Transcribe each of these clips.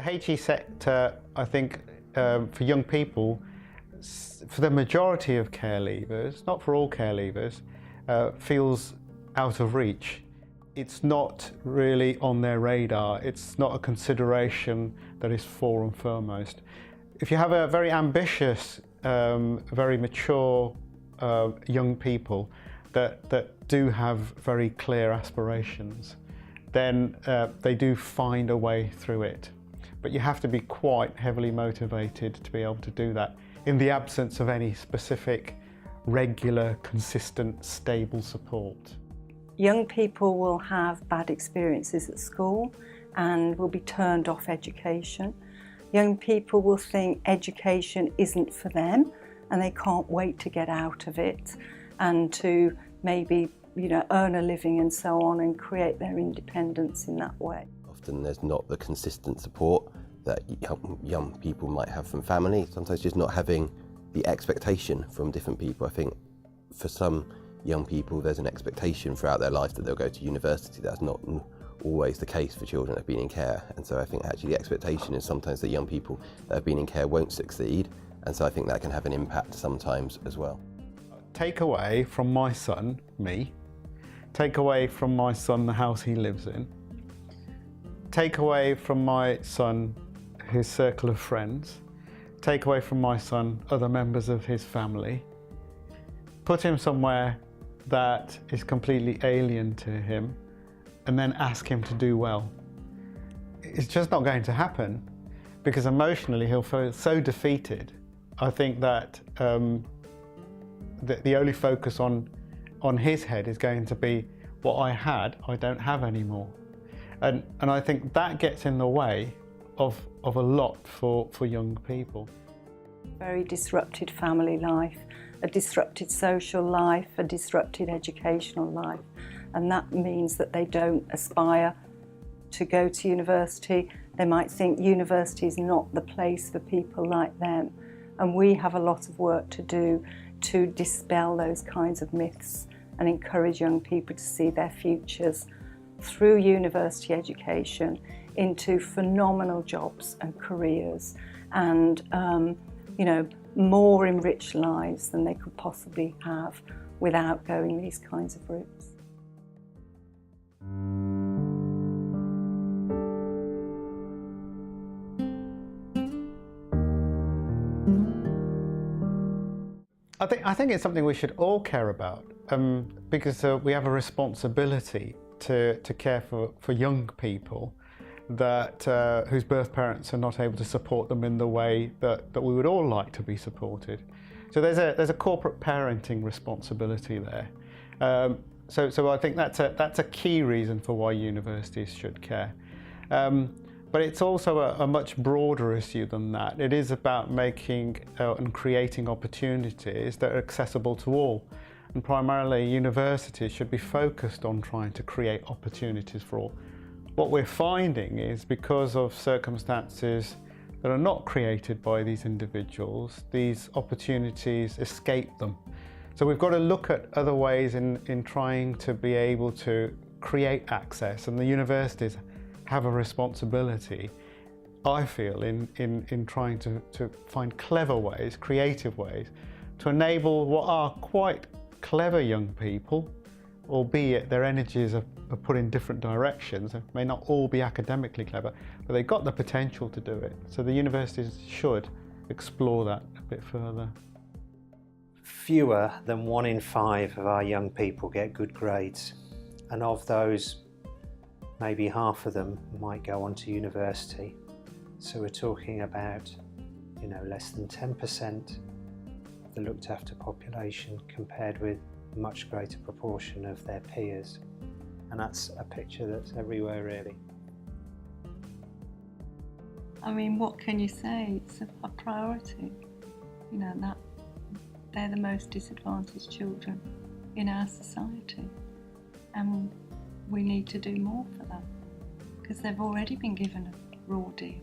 HE sector, I think, for young people, for the majority of care leavers, not for all care leavers, feels out of reach. It's not really on their radar. It's not a consideration that is fore and foremost. If you have a very ambitious, very mature young people that do have very clear aspirations, then they do find a way through it. But you have to be quite heavily motivated to be able to do that in the absence of any specific, regular, consistent, stable support. Young people will have bad experiences at school and will be turned off education. Young people will think education isn't for them and they can't wait to get out of it and to maybe, earn a living and so on and create their independence in that way. Often there's not the consistent support that young people might have from family. Sometimes just not having the expectation from different people. I think for some young people there's an expectation throughout their life that they'll go to university. That's not always the case for children that have been in care. And so I think actually the expectation is sometimes that young people that have been in care won't succeed. And so I think that can have an impact sometimes as well. Take away from my son, me. Take away from my son the house he lives in. Take away from my son his circle of friends. Take away from my son other members of his family. Put him somewhere that is completely alien to him and then ask him to do well. It's just not going to happen because emotionally he'll feel so defeated. I think that the only focus on his head is going to be what I had, I don't have anymore. And I think that gets in the way of a lot for young people. Very disrupted family life, a disrupted social life, a disrupted educational life. And that means that they don't aspire to go to university. They might think university is not the place for people like them. And we have a lot of work to do to dispel those kinds of myths and encourage young people to see their futures through university education into phenomenal jobs and careers and more enriched lives than they could possibly have without going these kinds of routes. I think it's something we should all care about because we have a responsibility to care for young people that whose birth parents are not able to support them in the way that we would all like to be supported. So there's a corporate parenting responsibility there. So I think that's a key reason for why universities should care. But it's also a much broader issue than that. It is about making and creating opportunities that are accessible to all. And primarily universities should be focused on trying to create opportunities for all. What we're finding is because of circumstances that are not created by these individuals, these opportunities escape them. So we've got to look at other ways in trying to be able to create access, and the universities have a responsibility, I feel, in trying to find clever ways, creative ways, to enable what are quite clever young people, albeit their energies are put in different directions. They may not all be academically clever, but they've got the potential to do it. So the universities should explore that a bit further. Fewer than 1 in 5 of our young people get good grades, and of those, maybe half of them might go on to university. So we're talking about, less than 10% of the looked after population compared with a much greater proportion of their peers. And that's a picture that's everywhere, really. I mean, what can you say? It's a priority. That they're the most disadvantaged children in our society. And we need to do more for them because they've already been given a raw deal.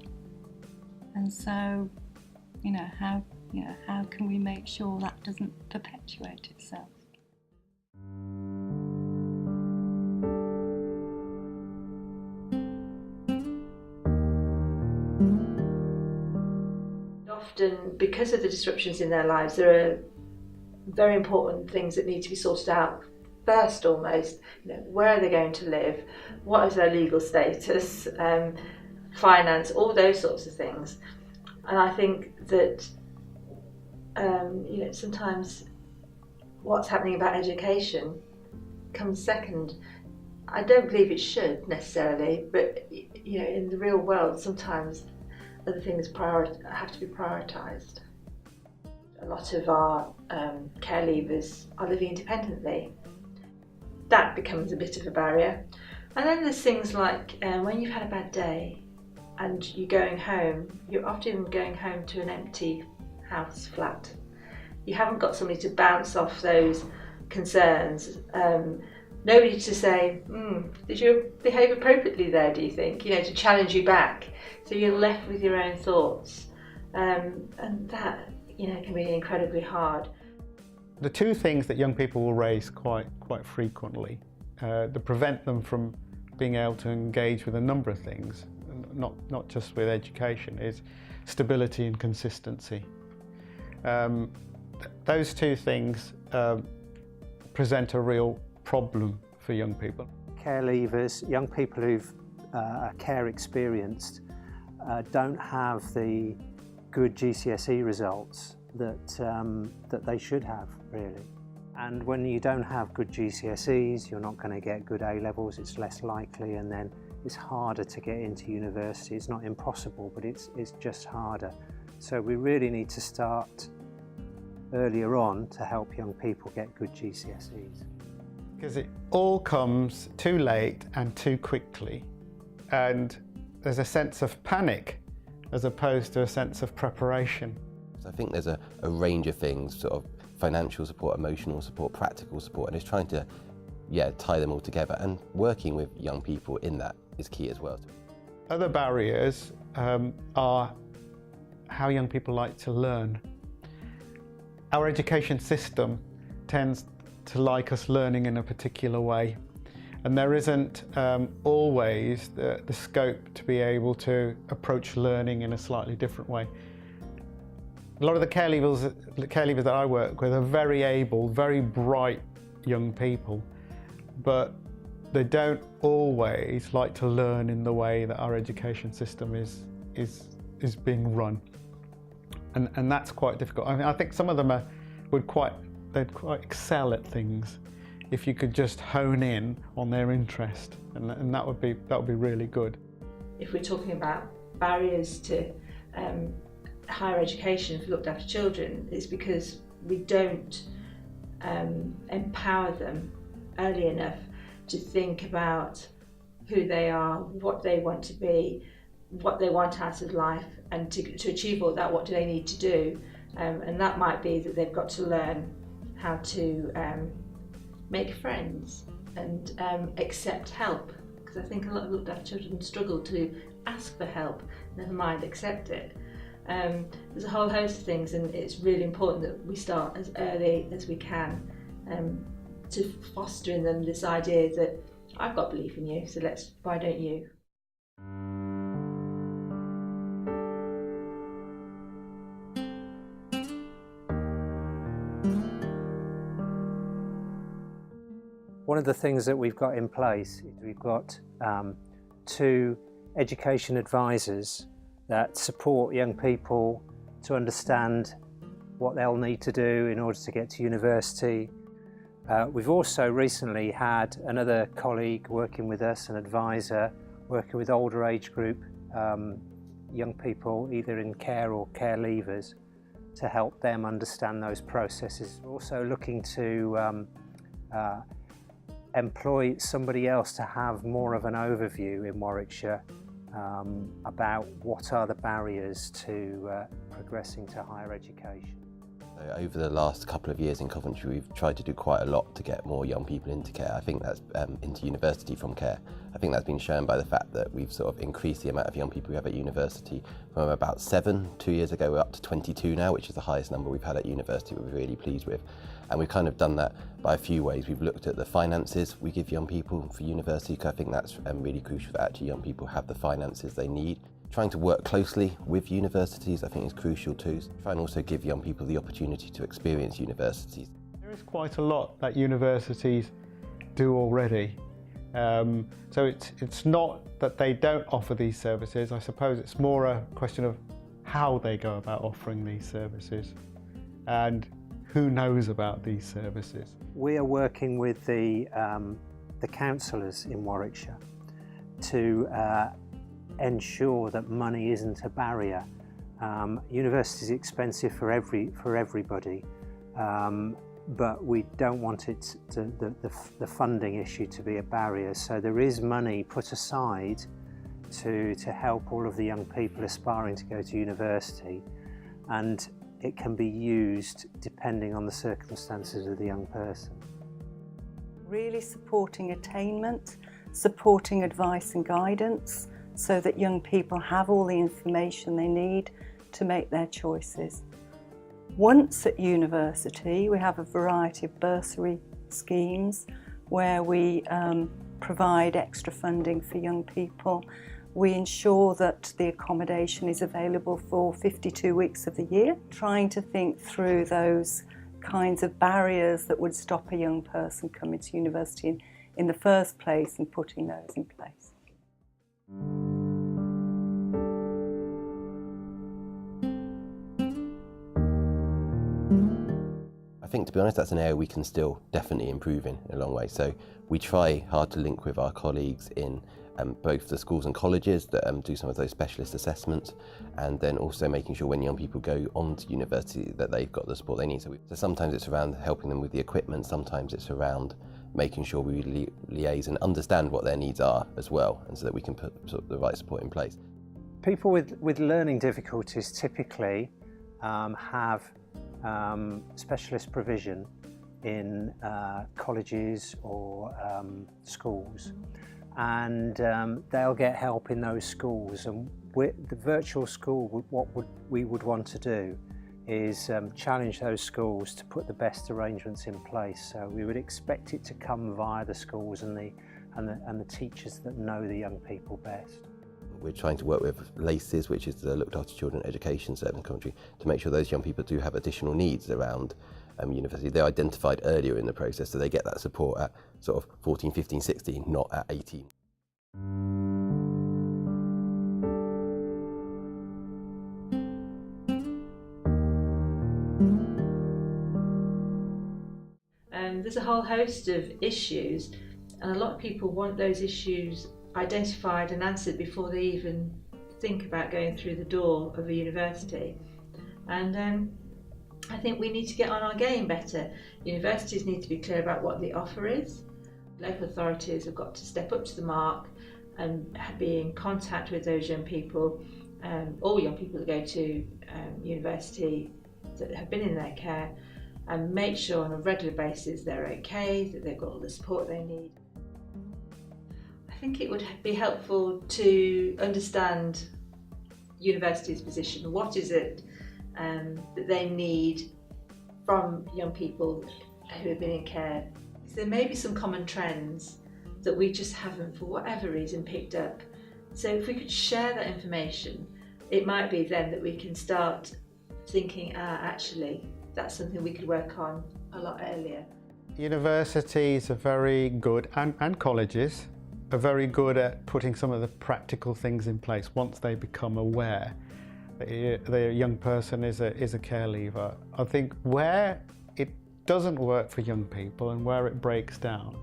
And so, how can we make sure that doesn't perpetuate itself? often, because of the disruptions in their lives, there are very important things that need to be sorted out first almost. Where are they going to live? What is their legal status? Finance, all those sorts of things. And I think that sometimes what's happening about education comes second. I don't believe it should necessarily, but in the real world sometimes other things have to be prioritised. A lot of our care leavers are living independently. That becomes a bit of a barrier. And then there's things like when you've had a bad day and you're going home, you're often going home to an empty house, flat. You haven't got somebody to bounce off those concerns. Nobody to say, did you behave appropriately there, do you think? To challenge you back. So you're left with your own thoughts. And that, can be incredibly hard. The two things that young people will raise quite frequently that prevent them from being able to engage with a number of things, not just with education, is stability and consistency. Those two things present a real problem for young people. Care leavers, young people who've are care experienced, don't have the good GCSE results that they should have, really. And when you don't have good GCSEs, you're not going to get good A-levels, it's less likely, and then it's harder to get into university. It's not impossible, but it's just harder. So we really need to start earlier on to help young people get good GCSEs. Because it all comes too late and too quickly, and there's a sense of panic as opposed to a sense of preparation. So I think there's a range of things, sort of financial support, emotional support, practical support, and it's trying to tie them all together, and working with young people in that is key as well. Other barriers are how young people like to learn. Our education system tends to like us learning in a particular way, and there isn't always the scope to be able to approach learning in a slightly different way. A lot of the care leavers that I work with are very able, very bright young people, but they don't always like to learn in the way that our education system is being run, and that's quite difficult. I mean, I think some of them they'd quite excel at things if you could just hone in on their interest, and that would be really good. If we're talking about barriers to higher education for looked after children, it's because we don't empower them early enough to think about who they are, what they want to be, what they want out of life, and to achieve all that, what do they need to do? And that might be that they've got to learn how to make friends and accept help, because I think a lot of looked after children struggle to ask for help, never mind accept it. There's a whole host of things, and it's really important that we start as early as we can to foster in them this idea that I've got belief in you, so why don't you? One of the things that we've got in place is we've got 2 education advisors that support young people to understand what they'll need to do in order to get to university. We've also recently had another colleague working with us, an advisor, working with older age group young people, either in care or care leavers, to help them understand those processes. We're also looking to employ somebody else to have more of an overview in Warwickshire about what are the barriers to progressing to higher education. So over the last couple of years in Coventry, we've tried to do quite a lot to get more young people into care. I think that's into university from care. I think that's been shown by the fact that we've sort of increased the amount of young people we have at university from about 7 2 years ago. We're up to 22 now, which is the highest number we've had at university. We're really pleased with. And we've kind of done that by a few ways. We've looked at the finances we give young people for university, because I think that's really crucial that actually young people have the finances they need. Trying to work closely with universities I think is crucial too. Try and also give young people the opportunity to experience universities. There is quite a lot that universities do already. So it's not that they don't offer these services. I suppose it's more a question of how they go about offering these services and who knows about these services. We are working with the councillors in Warwickshire to ensure that money isn't a barrier. University is expensive for everybody, but we don't want it the funding issue to be a barrier. So there is money put aside to help all of the young people aspiring to go to university, and it can be used depending on the circumstances of the young person. Really supporting attainment, supporting advice and guidance so that young people have all the information they need to make their choices. Once at university, we have a variety of bursary schemes where we provide extra funding for young people. We ensure that the accommodation is available for 52 weeks of the year, trying to think through those kinds of barriers that would stop a young person coming to university in the first place and putting those in place. I think, to be honest, that's an area we can still definitely improve in a long way. So we try hard to link with our colleagues in both the schools and colleges that do some of those specialist assessments, and then also making sure when young people go on to university that they've got the support they need. So sometimes it's around helping them with the equipment, sometimes it's around making sure we liaise and understand what their needs are as well, and so that we can put sort of the right support in place. People with learning difficulties typically have specialist provision in colleges or schools, and they'll get help in those schools. And the virtual school, what we would want to do is challenge those schools to put the best arrangements in place. So we would expect it to come via the schools and the teachers that know the young people best. We're trying to work with LACES, which is the Looked After Children Education Service in Coventry, to make sure those young people do have additional needs around university. They're identified earlier in the process, so they get that support at sort of 14, 15, 16, not at 18. There's a whole host of issues, and a lot of people want those issues identified and answered before they even think about going through the door of a university. And I think we need to get on our game better. Universities need to be clear about what the offer is. Local authorities have got to step up to the mark and be in contact with those young people, all young people that go to university that have been in their care, and make sure on a regular basis they're okay, that they've got all the support they need. I think it would be helpful to understand university's position. What is it that they need from young people who have been in care? There may be some common trends that we just haven't, for whatever reason, picked up. So if we could share that information, it might be then that we can start thinking, actually, that's something we could work on a lot earlier. Universities are very good, and colleges are very good at putting some of the practical things in place once they become aware that the young person is a care leaver. I think where it doesn't work for young people and where it breaks down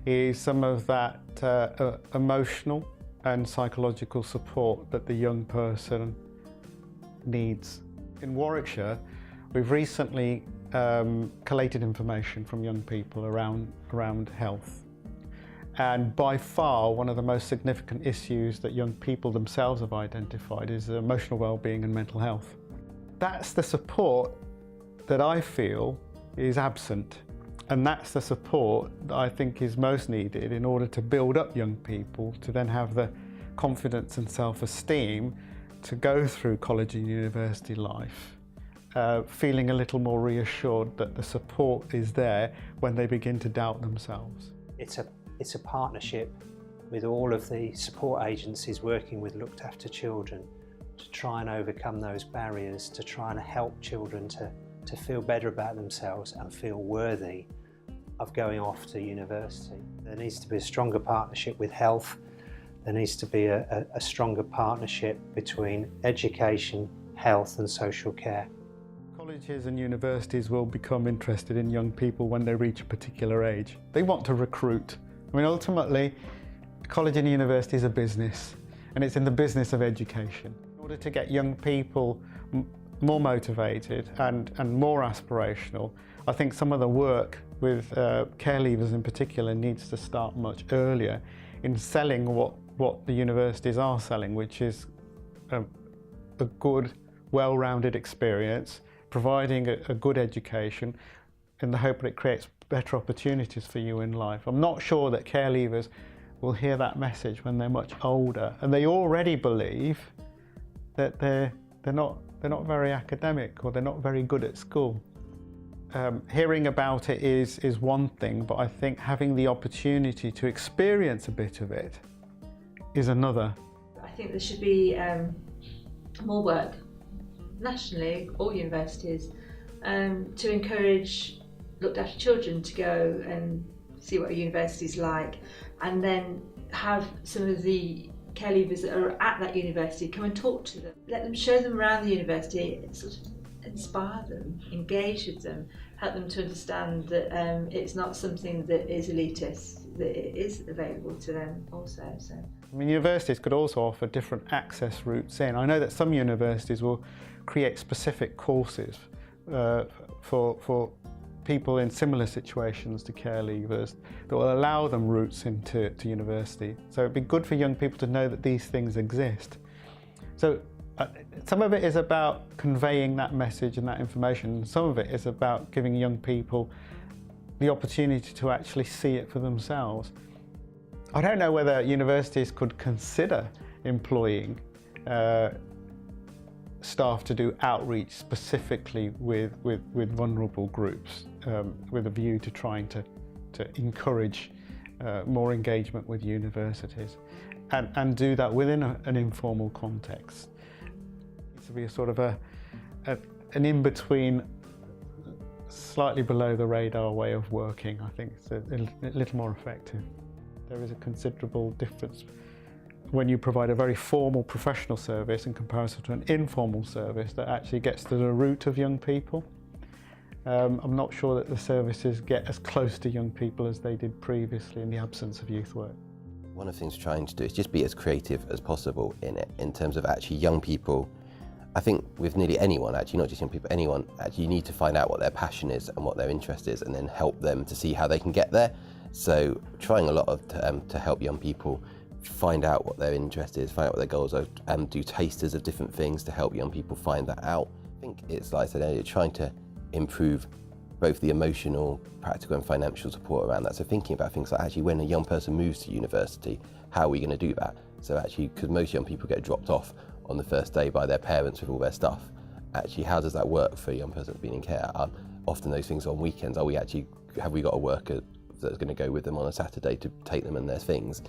is some of that emotional and psychological support that the young person needs. In Warwickshire, we've recently collated information from young people around health. And by far, one of the most significant issues that young people themselves have identified is emotional well-being and mental health. That's the support that I feel is absent. And that's the support that I think is most needed in order to build up young people to then have the confidence and self-esteem to go through college and university life, feeling a little more reassured that the support is there when they begin to doubt themselves. It's a partnership with all of the support agencies working with looked after children to try and overcome those barriers, to try and help children to feel better about themselves and feel worthy of going off to university. There needs to be a stronger partnership with health. There needs to be a stronger partnership between education, health and social care. Colleges and universities will become interested in young people when they reach a particular age. They want to recruit. I mean, ultimately, college and university is a business, and it's in the business of education. In order to get young people more motivated and more aspirational, I think some of the work with care leavers in particular needs to start much earlier in selling what the universities are selling, which is a good, well-rounded experience, providing a good education in the hope that it creates better opportunities for you in life. I'm not sure that care leavers will hear that message when they're much older, and they already believe that they're not very academic or they're not very good at school. Hearing about it is one thing, but I think having the opportunity to experience a bit of it is another. I think there should be more work nationally, all universities, to encourage looked after children to go and see what a university is like, and then have some of the care leavers that are at that university come and talk to them. Let them show them around the university, sort of inspire them, engage with them, help them to understand that it's not something that is elitist, that it is available to them also. So, I mean, universities could also offer different access routes in. I know that some universities will create specific courses for people in similar situations to care leavers that will allow them routes into university. So it'd be good for young people to know that these things exist. So some of it is about conveying that message and that information. Some of it is about giving young people the opportunity to actually see it for themselves. I don't know whether universities could consider employing staff to do outreach specifically with vulnerable groups, with a view to trying to encourage more engagement with universities, and do that within an informal context. It needs to be a sort of an in-between, slightly below the radar way of working. I think it's a little more effective. There is a considerable difference when you provide a very formal professional service in comparison to an informal service that actually gets to the root of young people. I'm not sure that the services get as close to young people as they did previously in the absence of youth work. One of the things we're trying to do is just be as creative as possible in it, in terms of actually young people. I think with nearly anyone, actually, not just young people, anyone, actually you need to find out what their passion is and what their interest is, and then help them to see how they can get there. So trying a lot of to help young people find out what their interest is, find out what their goals are, and do tasters of different things to help young people find that out. I think it's, like I said earlier, trying to improve both the emotional, practical and financial support around that. So thinking about things like actually when a young person moves to university, how are we going to do that? So actually, because most young people get dropped off on the first day by their parents with all their stuff, actually how does that work for a young person that's been in care? Often those things on weekends, have we got a worker that's going to go with them on a Saturday to take them and their things?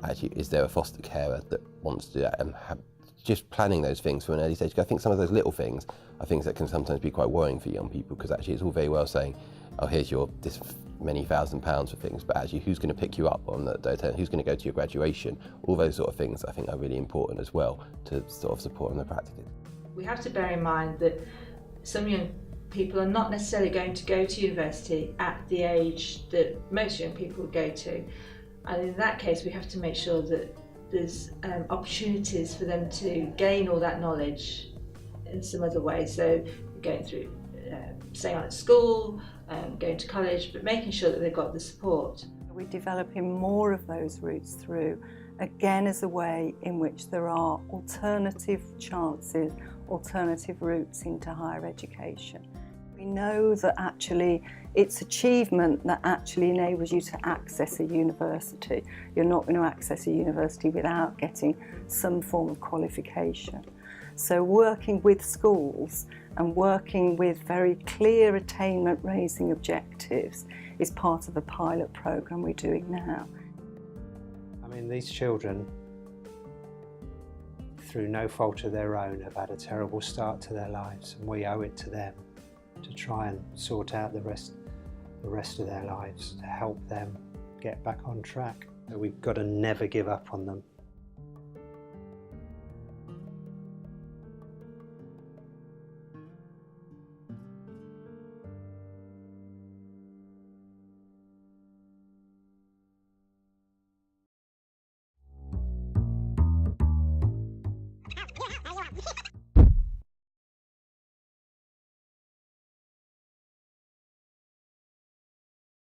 Actually, is there a foster carer that wants to do that? Just planning those things from an early stage. I think some of those little things are things that can sometimes be quite worrying for young people, because actually it's all very well saying, oh, here's your this many £1,000s for things, but actually who's going to pick you up on that day, who's going to go to your graduation? All those sort of things I think are really important as well to sort of support on the practices. We have to bear in mind that some young people are not necessarily going to go to university at the age that most young people go to. And in that case, we have to make sure that there's opportunities for them to gain all that knowledge in some other way. So going through, staying on at school, going to college, but making sure that they've got the support. We're developing more of those routes through, again, as a way in which there are alternative chances, alternative routes into higher education. We know that actually it's achievement that actually enables you to access a university. You're not going to access a university without getting some form of qualification. So working with schools and working with very clear attainment raising objectives is part of a pilot programme we're doing now. I mean, these children, through no fault of their own, have had a terrible start to their lives, and we owe it to them to try and sort out the rest of their lives, to help them get back on track. So we've got to never give up on them.